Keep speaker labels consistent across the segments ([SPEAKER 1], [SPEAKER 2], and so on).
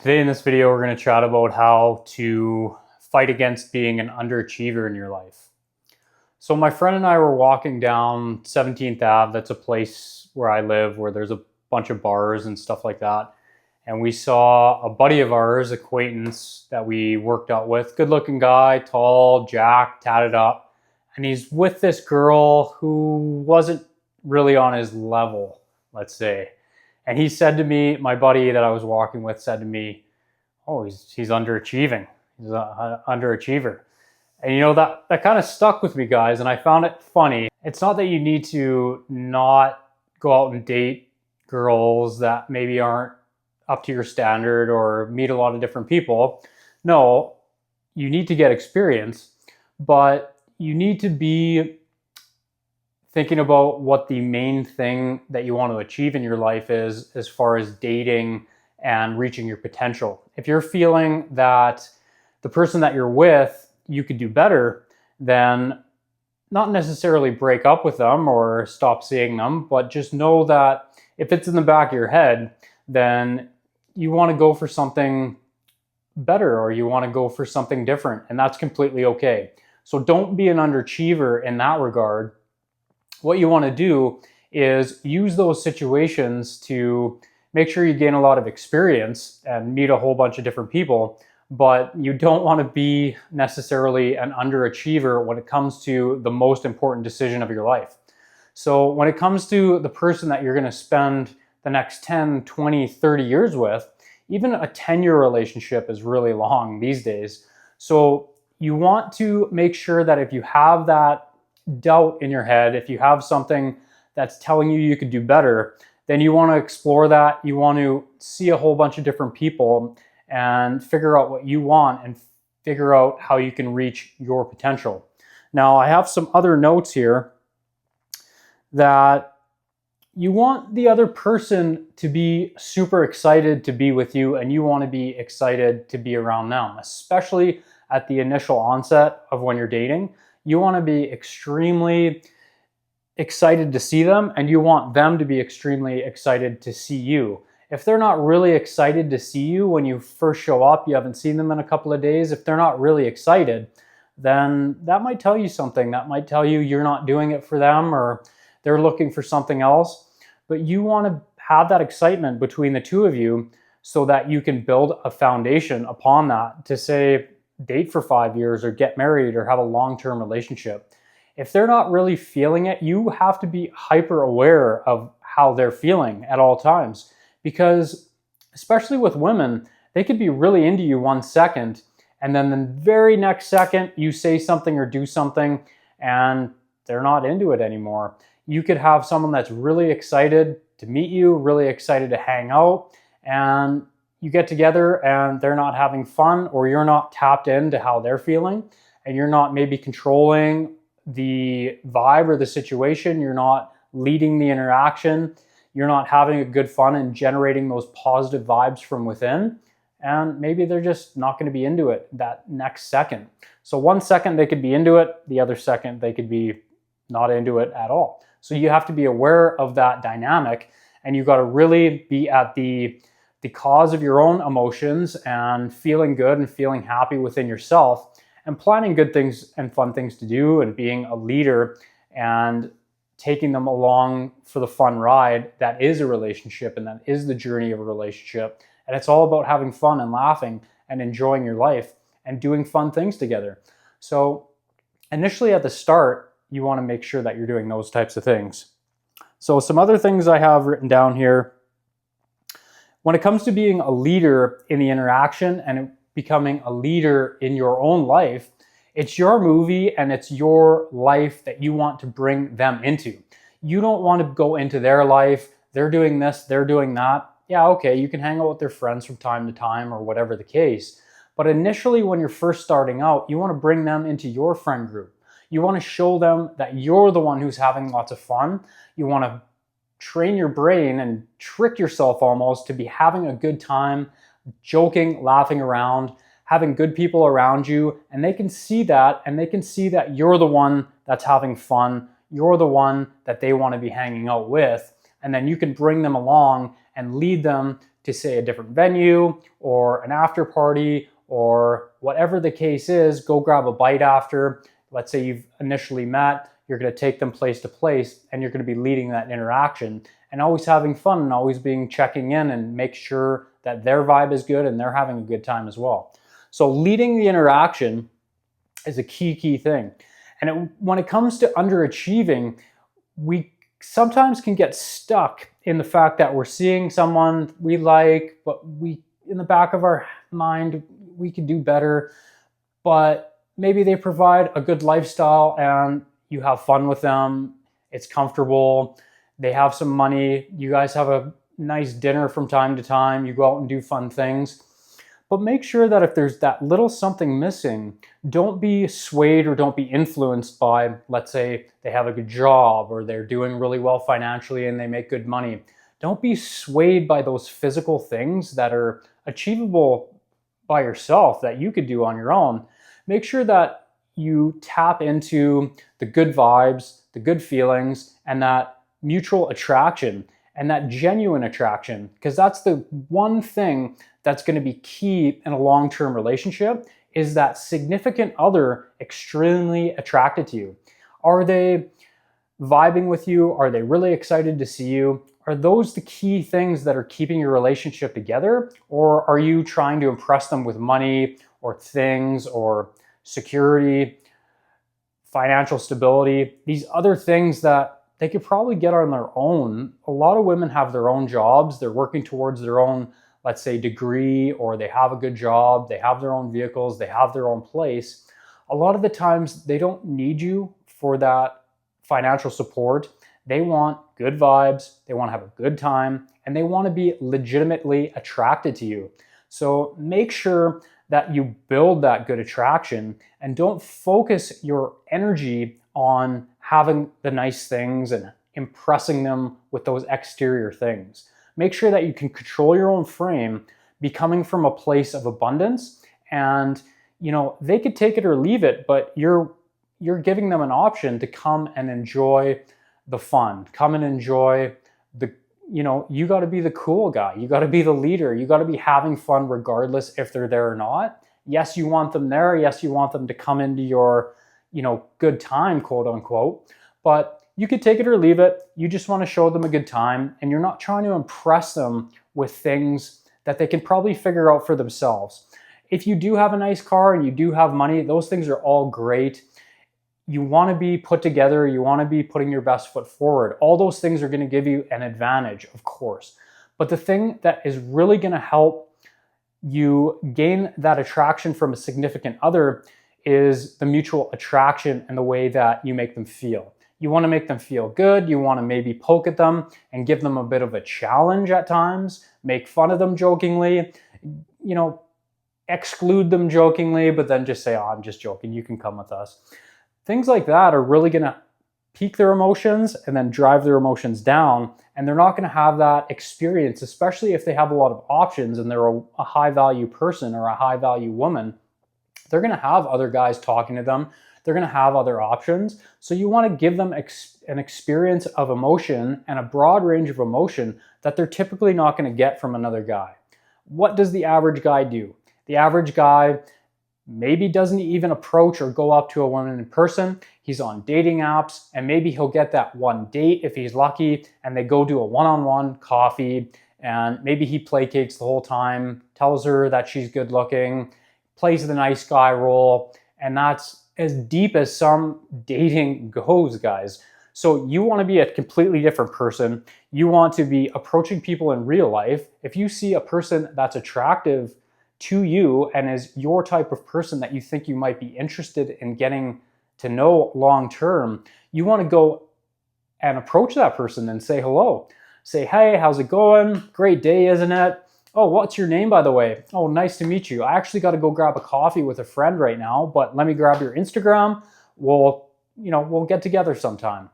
[SPEAKER 1] Today in this video, we're going to chat about how to fight against being an underachiever in your life. So my friend and I were walking down 17th Ave. That's a place where I live where there's a bunch of bars and stuff like that. And we saw a buddy of ours, acquaintance that we worked out with, good looking guy, tall, jacked, tatted up. And he's with this girl who wasn't really on his level, let's say. And he said to me, my buddy that I was walking with said to me, oh, he's underachieving. He's an underachiever. And you know, that kind of stuck with me, guys, and I found it funny. It's not that you need to not go out and date girls that maybe aren't up to your standard or meet a lot of different people. No, you need to get experience, but you need to be thinking about what the main thing that you want to achieve in your life is as far as dating and reaching your potential. If you're feeling that the person that you're with, you could do better, then not necessarily break up with them or stop seeing them, but just know that if it's in the back of your head, then you want to go for something better or you want to go for something different, and that's completely okay. So don't be an underachiever in that regard. What you want to do is use those situations to make sure you gain a lot of experience and meet a whole bunch of different people, but you don't want to be necessarily an underachiever when it comes to the most important decision of your life. So when it comes to the person that you're going to spend the next 10, 20, 30 years with, even a 10-year relationship is really long these days. So you want to make sure that if you have that doubt in your head, if you have something that's telling you you could do better, then you want to explore that. You want to see a whole bunch of different people and figure out what you want and figure out how you can reach your potential. Now, I have some other notes here that you want the other person to be super excited to be with you, and you want to be excited to be around them, especially at the initial onset of when you're dating. You want to be extremely excited to see them, and you want them to be extremely excited to see you. If they're not really excited to see you when you first show up, you haven't seen them in a couple of days, if they're not really excited, then that might tell you something. That might tell you you're not doing it for them or they're looking for something else. But you want to have that excitement between the two of you so that you can build a foundation upon that to say, date for 5 years or get married or have a long-term relationship. If they're not really feeling it, you have to be hyper aware of how they're feeling at all times, because especially with women, they could be really into you 1 second and then the very next second you say something or do something and they're not into it anymore. You could have someone that's really excited to meet you, really excited to hang out, and you get together and they're not having fun, or you're not tapped into how they're feeling, and you're not maybe controlling the vibe or the situation, you're not leading the interaction, you're not having a good fun and generating those positive vibes from within, and maybe they're just not going to be into it that next second. So 1 second they could be into it, the other second they could be not into it at all. So you have to be aware of that dynamic, and you've got to really be at the cause of your own emotions and feeling good and feeling happy within yourself and planning good things and fun things to do and being a leader and taking them along for the fun ride that is a relationship and that is the journey of a relationship. And it's all about having fun and laughing and enjoying your life and doing fun things together. So initially at the start, you want to make sure that you're doing those types of things. So some other things I have written down here. When it comes to being a leader in the interaction and becoming a leader in your own life, it's your movie and it's your life that you want to bring them into. You don't want to go into their life. They're doing this, they're doing that. Yeah, okay, you can hang out with their friends from time to time or whatever the case. But initially, when you're first starting out, you want to bring them into your friend group. You want to show them that you're the one who's having lots of fun. You want to train your brain and trick yourself almost to be having a good time, joking, laughing around, having good people around you, and they can see that, and they can see that you're the one that's having fun, you're the one that they want to be hanging out with, and then you can bring them along and lead them to say a different venue or an after party or whatever the case is, go grab a bite after. Let's say you've initially met, you're going to take them place to place and you're going to be leading that interaction and always having fun and always checking in and make sure that their vibe is good and they're having a good time as well. So leading the interaction is a key thing. And when it comes to underachieving, we sometimes can get stuck in the fact that we're seeing someone we like, but in the back of our mind, we could do better, but maybe they provide a good lifestyle and you have fun with them, it's comfortable, they have some money, you guys have a nice dinner from time to time, you go out and do fun things. But make sure that if there's that little something missing, don't be swayed or don't be influenced by, let's say they have a good job or they're doing really well financially and they make good money. Don't be swayed by those physical things that are achievable by yourself that you could do on your own. Make sure that you tap into the good vibes, the good feelings, and that mutual attraction and that genuine attraction, because that's the one thing that's going to be key in a long-term relationship, is that significant other extremely attracted to you. Are they vibing with you? Are they really excited to see you? Are those the key things that are keeping your relationship together? Or are you trying to impress them with money or things or security, financial stability, these other things that they could probably get on their own? A lot of women have their own jobs. They're working towards their own, let's say, degree, or they have a good job. They have their own vehicles. They have their own place. A lot of the times they don't need you for that financial support. They want good vibes. They want to have a good time, and they want to be legitimately attracted to you. So make sure that you build that good attraction and don't focus your energy on having the nice things and impressing them with those exterior things. Make sure that you can control your own frame, be coming from a place of abundance, and they could take it or leave it, but you're giving them an option to come and enjoy the fun, come and enjoy you got to be the cool guy, you got to be the leader, you got to be having fun regardless if they're there or not. Yes, you want them there. Yes, you want them to come into your good time, quote unquote, but you could take it or leave it. You just want to show them a good time, and you're not trying to impress them with things that they can probably figure out for themselves. If you do have a nice car and you do have money, those things are all great. You want to be put together. You want to be putting your best foot forward. All those things are going to give you an advantage, of course. But the thing that is really going to help you gain that attraction from a significant other is the mutual attraction and the way that you make them feel. You want to make them feel good. You want to maybe poke at them and give them a bit of a challenge at times, make fun of them jokingly, exclude them jokingly, but then just say, oh, I'm just joking, you can come with us. Things like that are really going to pique their emotions and then drive their emotions down. And they're not going to have that experience, especially if they have a lot of options and they're a high value person or a high value woman. They're going to have other guys talking to them. They're going to have other options. So you want to give them an experience of emotion and a broad range of emotion that they're typically not going to get from another guy. What does the average guy do? The average guy maybe doesn't even approach or go up to a woman in person. He's on dating apps, and maybe he'll get that one date if he's lucky, and they go do a one-on-one coffee, and maybe he placates the whole time, tells her that she's good looking, plays the nice guy role, and that's as deep as some dating goes, guys. So you want to be a completely different person. You want to be approaching people in real life. If you see a person that's attractive to you and is your type of person that you think you might be interested in getting to know long term, you want to go and approach that person and say hello. Say, hey, how's it going? Great day, isn't it? Oh, what's your name, by the way? Oh, nice to meet you. I actually got to go grab a coffee with a friend right now, but let me grab your Instagram. We'll get together sometime.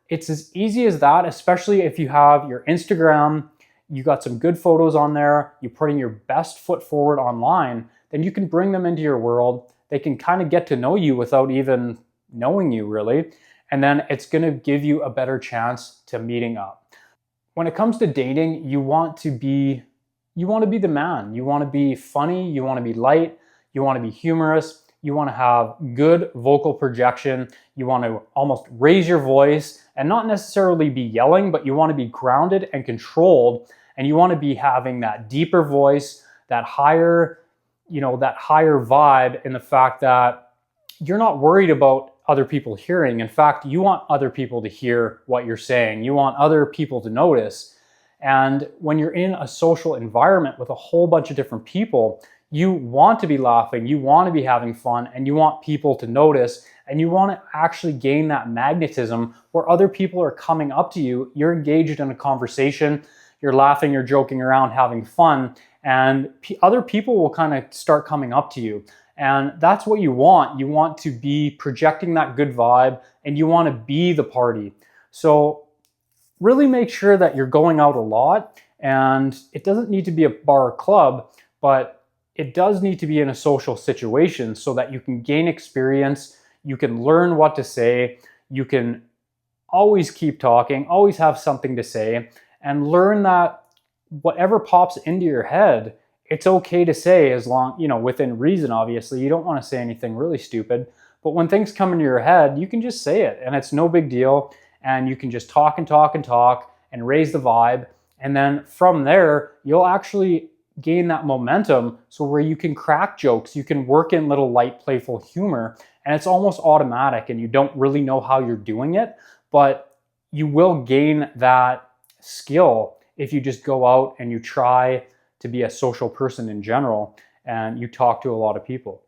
[SPEAKER 1] It's as easy as that, especially if you have your Instagram, you got some good photos on there, you're putting your best foot forward online, then you can bring them into your world. They can kind of get to know you without even knowing you, really. And then it's going to give you a better chance to meeting up. When it comes to dating, you want to be you want to be the man. You want to be funny, you want to be light, you want to be humorous, you want to have good vocal projection, you want to almost raise your voice and not necessarily be yelling, but you want to be grounded and controlled, and you want to be having that deeper voice, that higher, that higher vibe, in the fact that you're not worried about other people hearing. In fact, you want other people to hear what you're saying. You want other people to notice. And when you're in a social environment with a whole bunch of different people, you want to be laughing, you want to be having fun, and you want people to notice, and you want to actually gain that magnetism where other people are coming up to you, you're engaged in a conversation, you're laughing, you're joking around, having fun, and other people will kind of start coming up to you. And that's what you want. You want to be projecting that good vibe, and you want to be the party. So really make sure that you're going out a lot, and it doesn't need to be a bar or club, but it does need to be in a social situation so that you can gain experience, you can learn what to say, you can always keep talking, always have something to say, and learn that whatever pops into your head, it's okay to say, as long, within reason, obviously. You don't want to say anything really stupid, but when things come into your head, you can just say it, and it's no big deal, and you can just talk and talk and talk and raise the vibe, and then from there, you'll actually gain that momentum, so where you can crack jokes, you can work in little light, playful humor, and it's almost automatic, and you don't really know how you're doing it, but you will gain that skill if you just go out and you try to be a social person in general, and you talk to a lot of people.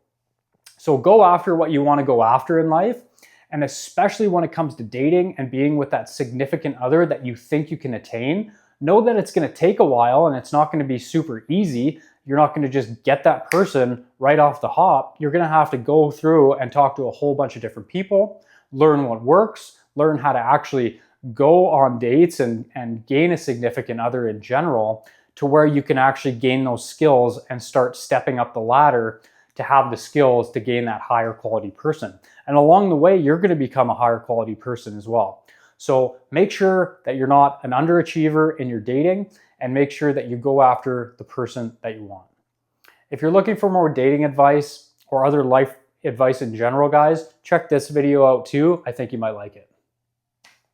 [SPEAKER 1] So go after what you want to go after in life, and especially when it comes to dating and being with that significant other that you think you can attain. Know that it's going to take a while, and it's not going to be super easy. You're not going to just get that person right off the hop. You're going to have to go through and talk to a whole bunch of different people, learn what works, learn how to actually go on dates and gain a significant other in general, to where you can actually gain those skills and start stepping up the ladder to have the skills to gain that higher quality person. And along the way, you're going to become a higher quality person as well. So make sure that you're not an underachiever in your dating, and make sure that you go after the person that you want. If you're looking for more dating advice or other life advice in general, guys, check this video out too. I think you might like it.